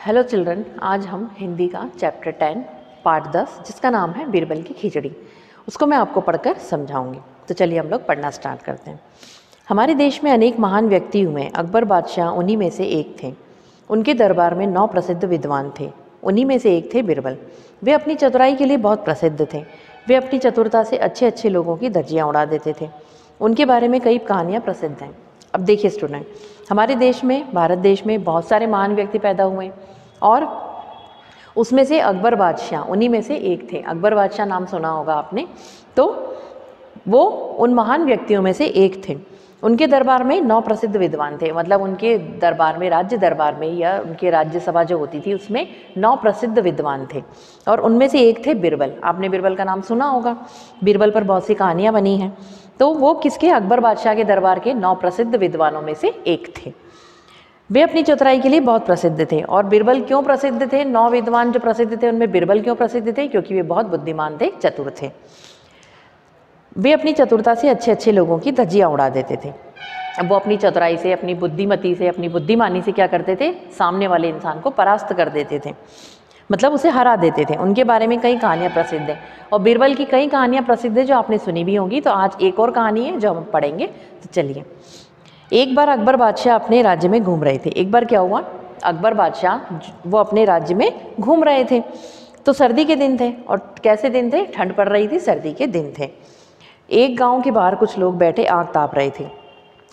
Hello children, आज हम हिंदी का चैप्टर 10 पार्ट 10 जिसका नाम है बीरबल की खिचड़ी, उसको मैं आपको पढ़कर समझाऊंगी। तो चलिए हम लोग पढ़ना स्टार्ट करते हैं। हमारे देश में अनेक महान व्यक्ति हुए। अकबर बादशाह उन्हीं में से एक थे। उनके दरबार में 9 प्रसिद्ध विद्वान थे। उन्हीं में से एक थे बीरबल। वे अपनी चतुराई के लिए बहुत प्रसिद्ध थे। वे अपनी चतुरता से अच्छे अच्छे लोगों की धज्जियाँ उड़ा देते थे। उनके बारे में कई कहानियाँ प्रसिद्ध हैं। अब देखिए स्टूडेंट, हमारे देश में, भारत देश में बहुत सारे महान व्यक्ति पैदा हुए और उसमें से अकबर बादशाह उन्हीं में से एक थे। अकबर बादशाह नाम सुना होगा आपने, तो वो उन महान व्यक्तियों में से एक थे। उनके दरबार में 9 प्रसिद्ध विद्वान थे। मतलब उनके दरबार में, राज्य दरबार में या उनके राज्यसभा जो होती थी उसमें 9 प्रसिद्ध विद्वान थे और उनमें से एक थे बीरबल। आपने बीरबल का नाम सुना होगा, बीरबल पर बहुत सी कहानियाँ बनी हैं। तो वो किसके, अकबर बादशाह के दरबार के 9 प्रसिद्ध विद्वानों में से एक थे। वे अपनी चतुराई के लिए बहुत प्रसिद्ध थे। और बीरबल क्यों प्रसिद्ध थे? 9 विद्वान जो प्रसिद्ध थे उनमें बीरबल क्यों प्रसिद्ध थे? क्योंकि वे बहुत बुद्धिमान थे, चतुर थे। वे अपनी चतुरता से अच्छे अच्छे लोगों की धज्जियाँ उड़ा देते थे। अब वो अपनी चतुराई से, अपनी बुद्धिमती से, अपनी बुद्धिमानी से क्या करते थे? सामने वाले इंसान को परास्त कर देते थे, मतलब उसे हरा देते थे। उनके बारे में कई कहानियाँ प्रसिद्ध हैं और बीरबल की कई कहानियाँ प्रसिद्ध है जो आपने सुनी भी होंगी। तो आज एक और कहानी है जो हम पढ़ेंगे। तो चलिए, एक बार अकबर बादशाह अपने राज्य में घूम रहे थे। एक बार क्या हुआ, अकबर बादशाह वो अपने राज्य में घूम रहे थे। तो सर्दी के दिन थे और कैसे दिन थे? ठंड पड़ रही थी, सर्दी के दिन थे। एक गांव के बाहर कुछ लोग बैठे आग ताप रहे थे।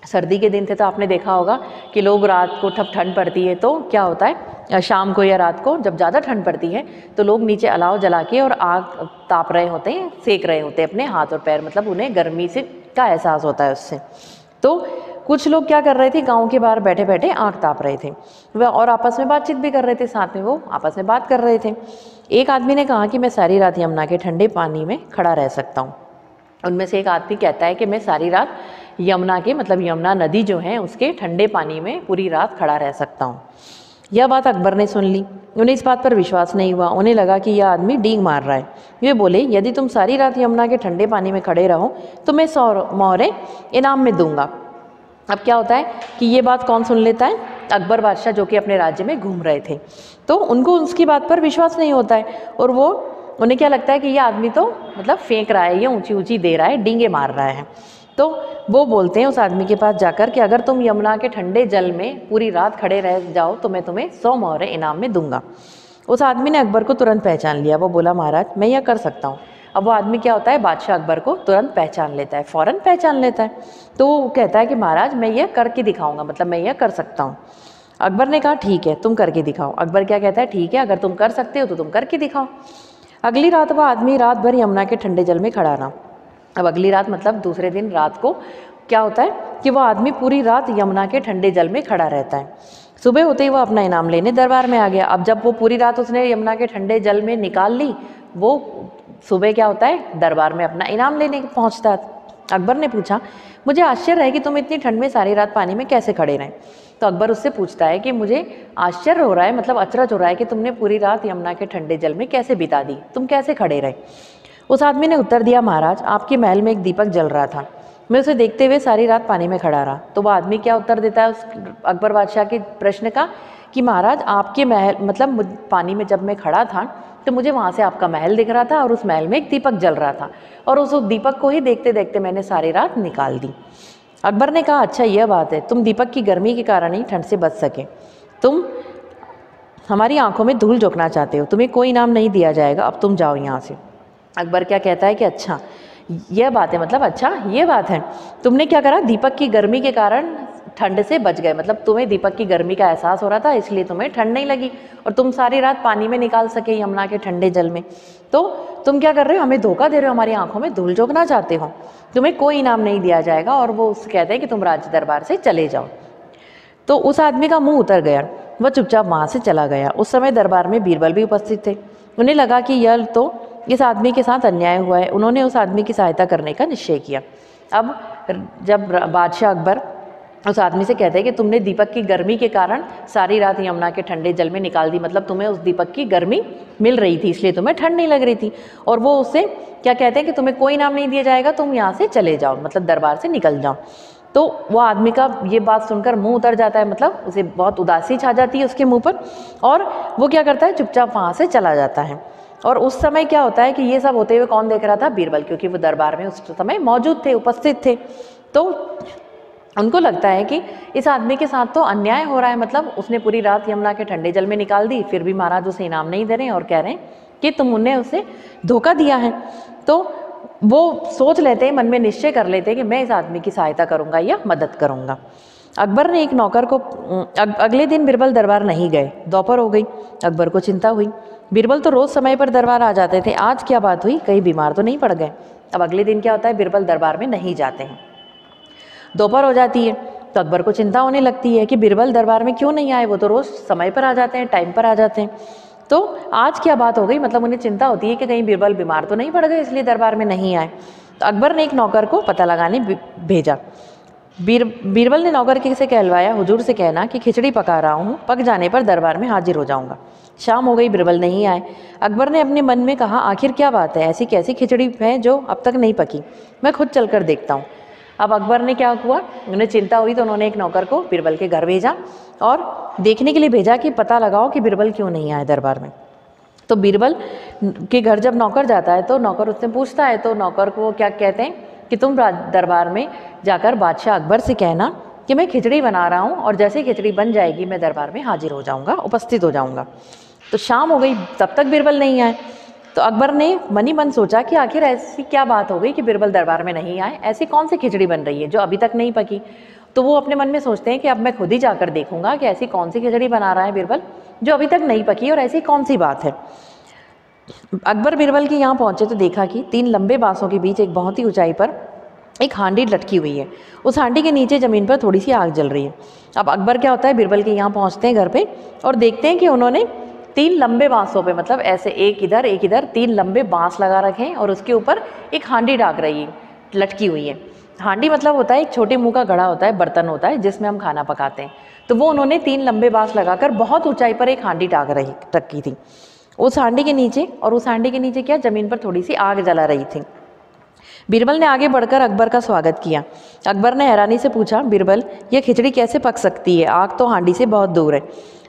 सर्दी के दिन थे तो आपने देखा होगा कि लोग रात को, जब ठंड पड़ती है तो क्या होता है, शाम को या रात को जब ज़्यादा ठंड पड़ती है तो लोग नीचे अलाव जला के और आग ताप रहे होते हैं, सेक रहे होते हैं अपने हाथ और पैर, मतलब उन्हें गर्मी से का एहसास होता है उससे। तो कुछ लोग क्या कर रहे थे, गांव के बाहर बैठे बैठे आग ताप रहे थे वह, और आपस में बातचीत भी कर रहे थे। साथ में वो आपस में बात कर रहे थे। एक आदमी ने कहा कि मैं सारी रात यमुना के ठंडे पानी में खड़ा रह सकता हूँ। उनमें से एक आदमी कहता है कि मैं सारी रात यमुना के, मतलब यमुना नदी जो है उसके ठंडे पानी में पूरी रात खड़ा रह सकता हूँ। यह बात अकबर ने सुन ली। उन्हें इस बात पर विश्वास नहीं हुआ। उन्हें लगा कि यह आदमी डींग मार रहा है। वे बोले, यदि तुम सारी रात यमुना के ठंडे पानी में खड़े रहो तो मैं 100 मोहरें इनाम में दूंगा। अब क्या होता है कि ये बात कौन सुन लेता है? अकबर बादशाह, जो कि अपने राज्य में घूम रहे थे। तो उनको उसकी बात पर विश्वास नहीं होता है और वो, उन्हें क्या लगता है कि ये आदमी तो मतलब फेंक रहा है, ये ऊंची ऊंची दे रहा है, डींगे मार रहा है। तो वो बोलते हैं उस आदमी के पास जाकर कि अगर तुम यमुना के ठंडे जल में पूरी रात खड़े रह जाओ तो मैं तुम्हें 100 मोहरें इनाम में दूंगा। उस आदमी ने अकबर को तुरंत पहचान लिया। वो बोला, महाराज मैं यह कर सकता हूँ। अब वो आदमी क्या होता है, बादशाह अकबर को तुरंत पहचान लेता है, फ़ौरन पहचान लेता है। तो वो कहता है कि महाराज मैं यह करके दिखाऊंगा, मतलब मैं यह कर सकता हूँ। अकबर ने कहा ठीक है, तुम करके दिखाओ। अकबर क्या कहता है, ठीक है, अगर तुम कर सकते हो तो तुम करके दिखाओ। अगली रात वह आदमी रात भर यमुना के ठंडे जल में खड़ा रहा। अब अगली रात मतलब दूसरे दिन रात को क्या होता है कि वह आदमी पूरी रात यमुना के ठंडे जल में खड़ा रहता है। सुबह होते ही वह अपना इनाम लेने दरबार में आ गया। अब जब वो पूरी रात उसने यमुना के ठंडे जल में निकाल ली, वो सुबह क्या होता है, दरबार में अपना इनाम लेने पहुंचता है। अकबर ने पूछा, मुझे आश्चर्य है कि तुम इतनी ठंड में सारी रात पानी में कैसे खड़े रहे? तो अकबर उससे पूछता है कि मुझे आश्चर्य हो रहा है, मतलब अचरज हो रहा है कि तुमने पूरी रात यमुना के ठंडे जल में कैसे बिता दी, तुम कैसे खड़े रहे? उस आदमी ने उत्तर दिया, महाराज आपके महल में एक दीपक जल रहा था, मैं उसे देखते हुए सारी रात पानी में खड़ा रहा। तो वह आदमी क्या उत्तर देता है उस अकबर बादशाह के प्रश्न का कि महाराज आपके महल, मतलब पानी में जब मैं खड़ा था तो मुझे वहाँ से आपका महल दिख रहा था और उस महल में एक दीपक जल रहा था और उस दीपक को ही देखते देखते मैंने सारी रात निकाल दी। अकबर ने कहा, अच्छा यह बात है, तुम दीपक की गर्मी के कारण ही ठंड से बच सके। तुम हमारी आंखों में धूल झोंकना चाहते हो, तुम्हें कोई इनाम नहीं दिया जाएगा, अब तुम जाओ यहाँ से। अकबर क्या कहता है कि अच्छा यह बात है, मतलब अच्छा ये बात है, तुमने क्या करा, दीपक की गर्मी के कारण ठंड से बच गए, मतलब तुम्हें दीपक की गर्मी का एहसास हो रहा था इसलिए तुम्हें ठंड नहीं लगी और तुम सारी रात पानी में निकाल सके यमुना के ठंडे जल में। तो तुम क्या कर रहे हो, हमें धोखा दे रहे हो, हमारी आंखों में धूल झोंकना चाहते हो, तुम्हें कोई इनाम नहीं दिया जाएगा। और वो कहते हैं कि तुम राज्य दरबार से चले जाओ। तो उस आदमी का मुंह उतर गया, वह चुपचाप वहाँ से चला गया। उस समय दरबार में बीरबल भी उपस्थित थे। उन्हें लगा कि यह तो इस आदमी के साथ अन्याय हुआ है। उन्होंने उस आदमी की सहायता करने का निश्चय किया। अब जब बादशाह अकबर उस आदमी से कहते हैं कि तुमने दीपक की गर्मी के कारण सारी रात यमुना के ठंडे जल में निकाल दी, मतलब तुम्हें उस दीपक की गर्मी मिल रही थी इसलिए तुम्हें ठंड नहीं लग रही थी, और वो उससे क्या कहते हैं कि तुम्हें कोई इनाम नहीं दिया जाएगा, तुम यहाँ से चले जाओ, मतलब दरबार से निकल जाओ। तो वो आदमी का ये बात सुनकर मुंह उतर जाता है, मतलब उसे बहुत उदासी छा जाती है उसके मुंह पर, और वो क्या करता है, चुपचाप वहाँ से चला जाता है। और उस समय क्या होता है कि ये सब होते हुए कौन देख रहा था, बीरबल, क्योंकि वो दरबार में उस समय मौजूद थे, उपस्थित थे। तो उनको लगता है कि इस आदमी के साथ तो अन्याय हो रहा है, मतलब उसने पूरी रात यमुना के ठंडे जल में निकाल दी, फिर भी महाराज उसे इनाम नहीं दे रहे हैं और कह रहे हैं कि तुमने उसे धोखा दिया है। तो वो सोच लेते हैं, मन में निश्चय कर लेते हैं कि मैं इस आदमी की सहायता करूंगा या मदद करूंगा। अकबर ने एक नौकर को अगले दिन बीरबल दरबार नहीं गए, दोपहर हो गई। अकबर को चिंता हुई, बीरबल तो रोज़ समय पर दरबार आ जाते थे, आज क्या बात हुई, कहीं बीमार तो नहीं पड़ गए। अब अगले दिन क्या होता है, बीरबल दरबार में नहीं जाते हैं। दोपहर हो जाती है तो अकबर को चिंता होने लगती है कि बीरबल दरबार में क्यों नहीं आए, वो तो रोज़ समय पर आ जाते हैं, टाइम पर आ जाते हैं। तो आज क्या बात हो गई, मतलब उन्हें चिंता होती है कि कहीं बीरबल बीमार तो नहीं पड़ गए इसलिए दरबार में नहीं आए। तो अकबर ने एक नौकर को पता लगाने भेजा। बीरबल ने नौकर से कहलवाया, हुजूर से कहना कि खिचड़ी पका रहा हूँ, पक जाने पर दरबार में हाजिर हो जाऊँगा। शाम हो गई, बीरबल नहीं आए। अकबर ने अपने मन में कहा, आखिर क्या बात है, ऐसी कैसी खिचड़ी है जो अब तक नहीं पकी, मैं खुद चलकर देखता हूँ। अब अकबर ने क्या हुआ, उन्हें चिंता हुई तो उन्होंने एक नौकर को बीरबल के घर भेजा और देखने के लिए भेजा कि पता लगाओ कि बीरबल क्यों नहीं आए दरबार में। तो बीरबल के घर जब नौकर जाता है तो नौकर उससे पूछता है, तो नौकर को क्या कहते हैं कि तुम दरबार में जाकर बादशाह अकबर से कहना कि मैं खिचड़ी बना रहा हूँ और जैसे खिचड़ी बन जाएगी मैं दरबार में हाजिर हो जाऊँगा, उपस्थित हो जाऊँगा। तो शाम हो गई, तब तक बीरबल नहीं आए। तो अकबर ने मन ही मन सोचा कि आखिर ऐसी क्या बात हो गई कि बीरबल दरबार में नहीं आए, ऐसी कौन सी खिचड़ी बन रही है जो अभी तक नहीं पकी। तो वो अपने मन में सोचते हैं कि अब मैं खुद ही जाकर देखूंगा कि ऐसी कौन सी खिचड़ी बना रहा है बीरबल जो अभी तक नहीं पकी और ऐसी कौन सी बात है। अकबर बीरबल के यहाँ पहुंचे तो देखा कि 3 लंबे बांसों के बीच एक बहुत ही ऊंचाई पर एक हांडी लटकी हुई है। उस हांडी के नीचे ज़मीन पर थोड़ी सी आग जल रही है। अब अकबर क्या होता है, बीरबल के यहाँ पहुँचते हैं घर पे और देखते हैं कि उन्होंने 3 लंबे बांसों पे, मतलब ऐसे एक इधर 3 लंबे बांस लगा रखे हैं और उसके ऊपर एक हांडी डाक रही है, लटकी हुई है। हांडी मतलब होता है एक छोटे मुंह का घड़ा होता है, बर्तन होता है जिसमें हम खाना पकाते हैं। तो वो उन्होंने 3 लंबे बांस लगाकर बहुत ऊंचाई पर एक हांडी रखी थी उस हांडी के नीचे। और उस हांडी के नीचे क्या, जमीन पर थोड़ी सी आग जला रही थी। बीरबल ने आगे बढ़कर अकबर का स्वागत किया। अकबर ने हैरानी से पूछा, बीरबल यह खिचड़ी कैसे पक सकती है, आग तो हांडी से बहुत दूर है।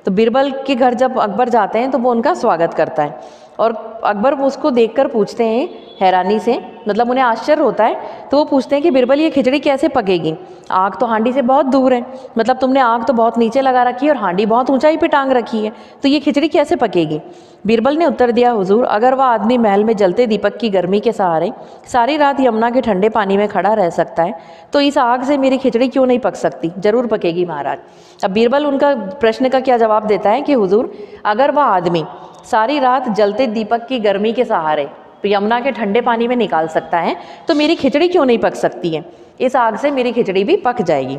तो बीरबल के घर जब अकबर जाते हैं तो वो उनका स्वागत करता है और अकबर उसको देखकर पूछते हैं हैरानी से, मतलब उन्हें आश्चर्य होता है। तो वो पूछते हैं कि बीरबल ये खिचड़ी कैसे पकेगी, आग तो हांडी से बहुत दूर है, मतलब तुमने आग तो बहुत नीचे लगा रखी है और हांडी बहुत ऊंचाई पे टांग रखी है, तो ये खिचड़ी कैसे पकेगी। बीरबल ने उत्तर दिया, हुजूर अगर वह आदमी महल में जलते दीपक की गर्मी के सहारे सारी रात यमुना के ठंडे पानी में खड़ा रह सकता है तो इस आग से मेरी खिचड़ी क्यों नहीं पक सकती, जरूर पकेगी महाराज। अब बीरबल उनका प्रश्न का क्या जवाब देता है कि हुजूर अगर वह आदमी सारी रात जलते दीपक की गर्मी के सहारे यमुना के ठंडे पानी में निकाल सकता है तो मेरी खिचड़ी क्यों नहीं पक सकती है, इस आग से मेरी खिचड़ी भी पक जाएगी।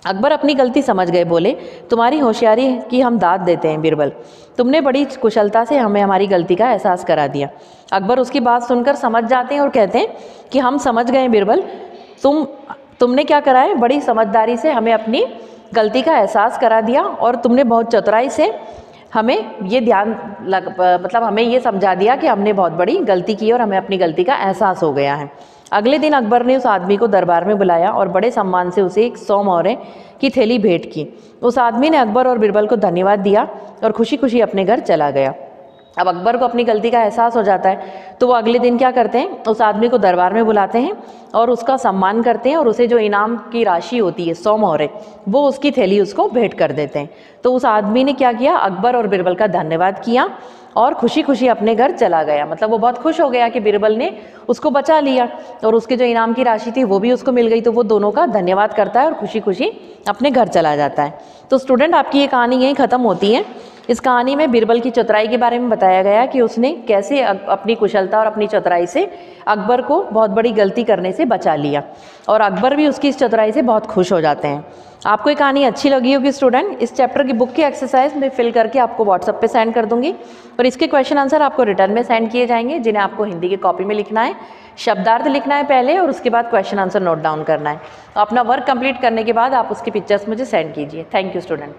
अकबर अपनी गलती समझ गए, बोले तुम्हारी होशियारी की हम दाद देते हैं बीरबल, तुमने बड़ी कुशलता से हमें हमारी गलती का एहसास करा दिया। अकबर उसकी बात सुनकर समझ जाते हैं और कहते हैं कि हम समझ गए बीरबल, तुमने क्या करा है, बड़ी समझदारी से हमें अपनी गलती का एहसास करा दिया और तुमने बहुत चतुराई से हमें ये मतलब हमें ये समझा दिया कि हमने बहुत बड़ी गलती की और हमें अपनी गलती का एहसास हो गया है। अगले दिन अकबर ने उस आदमी को दरबार में बुलाया और बड़े सम्मान से उसे एक 100 मोहरें की थैली भेंट की। उस आदमी ने अकबर और बीरबल को धन्यवाद दिया और खुशी खुशी अपने घर चला गया। अब अकबर को अपनी गलती का एहसास हो जाता है तो वो अगले दिन क्या करते हैं, उस आदमी को दरबार में बुलाते हैं और उसका सम्मान करते हैं और उसे जो इनाम की राशि होती है 100 मोहरें, वो उसकी थैली उसको भेंट कर देते हैं। तो उस आदमी ने क्या किया, अकबर और बीरबल का धन्यवाद किया और खुशी खुशी अपने घर चला गया। मतलब वो बहुत खुश हो गया कि बीरबल ने उसको बचा लिया और उसके जो इनाम की राशि थी वो भी उसको मिल गई। तो वो दोनों का धन्यवाद करता है और खुशी खुशी अपने घर चला जाता है। तो स्टूडेंट आपकी ये कहानी यहीं ख़त्म होती है। इस कहानी में बीरबल की चतुराई के बारे में बताया गया कि उसने कैसे अपनी कुशलता और अपनी चतुराई से अकबर को बहुत बड़ी गलती करने से बचा लिया और अकबर भी उसकी इस चतुराई से बहुत खुश हो जाते हैं। आपको ये कहानी अच्छी लगी होगी स्टूडेंट। इस चैप्टर की बुक की एक्सरसाइज मैं फिल करके आपको व्हाट्सएप पे सेंड कर दूंगी और इसके क्वेश्चन आंसर आपको रिटर्न में सेंड किए जाएंगे, जिन्हें आपको हिंदी की कॉपी में लिखना है, शब्दार्थ लिखना है पहले और उसके बाद क्वेश्चन आंसर नोट डाउन करना है। तो अपना वर्क कंप्लीट करने के बाद आप उसकी पिक्चर्स मुझे सेंड कीजिए। Thank you student.